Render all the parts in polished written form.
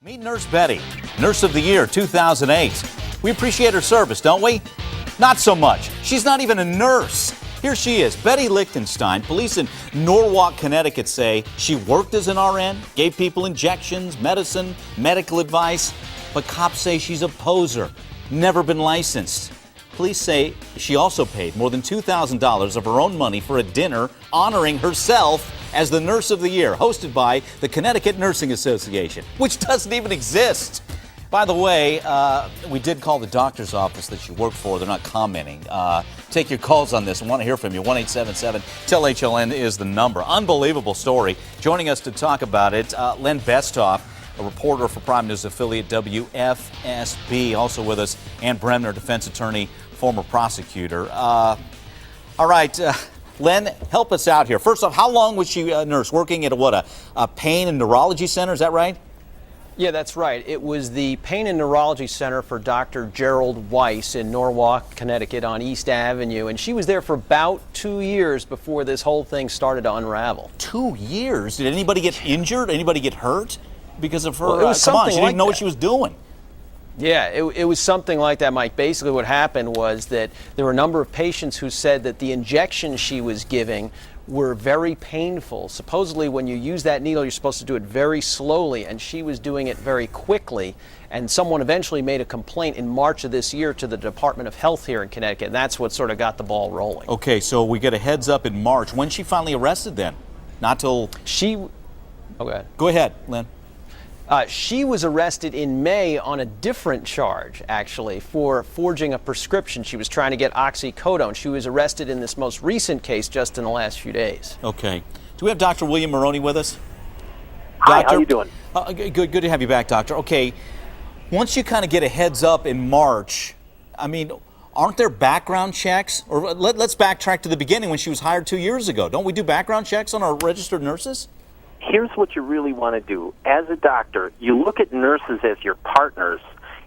Meet Nurse Betty, Nurse of the Year 2008. We appreciate her service, don't we? Not so much. She's not even a nurse. Here she is, Betty Lichtenstein. Police in Norwalk, Connecticut say she worked as an RN, gave people injections, medicine, medical advice, but cops say she's a poser, never been licensed. Police say she also paid more than $2,000 of her own money for a dinner honoring herself as the Nurse of the Year, hosted by the Connecticut Nursing Association, which doesn't even exist. By the way, we did call the doctor's office that you work for. They're not commenting. Take your calls on this. I want to hear from you. 1-877-TEL-HLN is the number. Unbelievable story. Joining us to talk about it, Len Bestoff, a reporter for Prime News affiliate WFSB. Also with us, Ann Bremner, defense attorney, former prosecutor. All right, Len, help us out here. First off, how long was she a nurse? Working at a pain and neurology center, is that right? Yeah, that's right. It was the Pain and Neurology Center for Dr. Gerald Weiss in Norwalk, Connecticut on East Avenue, and she was there for about 2 years before this whole thing started to unravel. 2 years? Did anybody get injured? Anybody get hurt because of her? Well, it was come on, something she didn't like know what that. she was doing. Yeah, it was something like that, Mike. Basically what happened was that there were a number of patients who said that the injections she was giving were very painful. Supposedly when you use that needle, you're supposed to do it very slowly, and she was doing it very quickly. And someone eventually made a complaint in March of this year to the Department of Health here in Connecticut, and that's what sort of got the ball rolling. Okay, so we get a heads up in March. When's she finally arrested then? Not till... Okay. Go ahead, Len. She was arrested in May on a different charge, actually, for forging a prescription. She was trying to get oxycodone. She was arrested in this most recent case just in the last few days. Okay. Do we have Dr. William Maroney with us? Hi, Doctor? how you doing? Good to have you back, Doctor. Okay, once you kind of get a heads up in March, I mean, aren't there background checks? Or let's backtrack to the beginning when she was hired 2 years ago. Don't we do background checks on our registered nurses? Here's what you really want to do. As a doctor, you look at nurses as your partners,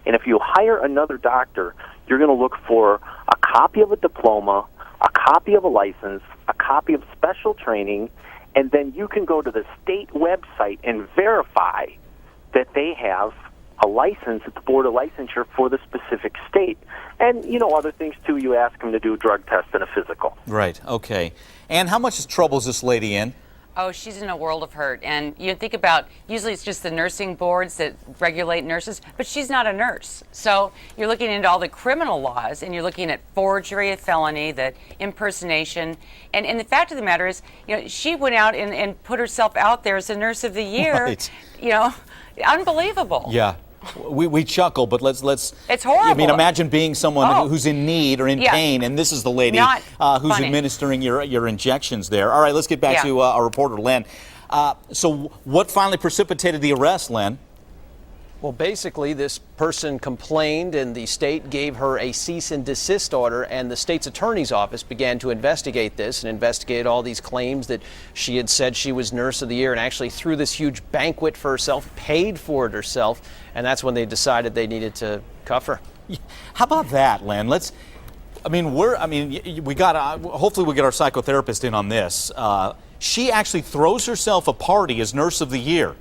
and if you hire another doctor, you're going to look for a copy of a diploma, a copy of a license, a copy of special training, and then you can go to the state website and verify that they have a license at the Board of Licensure for the specific state. And, other things, too, you ask them to do a drug test and a physical. Right, okay. And how much trouble is this lady in? Oh, she's in a world of hurt. And you think about, usually it's just the nursing boards that regulate nurses, but she's not a nurse. So you're looking into all the criminal laws, and you're looking at forgery, a felony, the impersonation. And the fact of the matter is, she went out and put herself out there as a Nurse of the Year. Right. Unbelievable. Yeah. We chuckle, but let's. It's horrible. I mean, imagine being someone who's in need or in pain, and this is the lady Not who's funny. administering your injections there. All right, let's get back to our reporter, Len. So what finally precipitated the arrest, Len? Well, basically, this person complained, and the state gave her a cease and desist order, and the state's attorney's office began to investigate this and investigate all these claims that she had said she was Nurse of the Year and actually threw this huge banquet for herself, paid for it herself, and that's when they decided they needed to cuff her. How about that, Len? We got. Hopefully, we get our psychotherapist in on this. She actually throws herself a party as Nurse of the Year.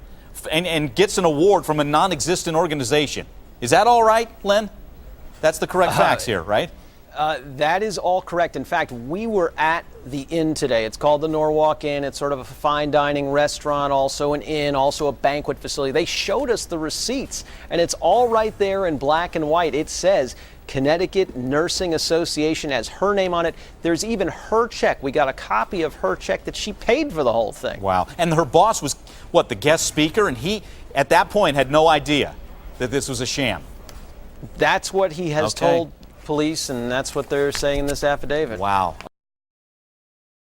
And gets an award from a non-existent organization. Is that all right, Len? That's the correct facts here, right? That is all correct. In fact, we were at the inn today. It's called the Norwalk Inn. It's sort of a fine dining restaurant, also an inn, also a banquet facility. They showed us the receipts, and it's all right there in black and white. It says Connecticut Nursing Association has her name on it. There's even her check. We got a copy of her check that she paid for the whole thing. Wow. And her boss was, the guest speaker? And he, at that point, had no idea that this was a sham. That's what he has told police, and that's what they're saying in this affidavit. Wow.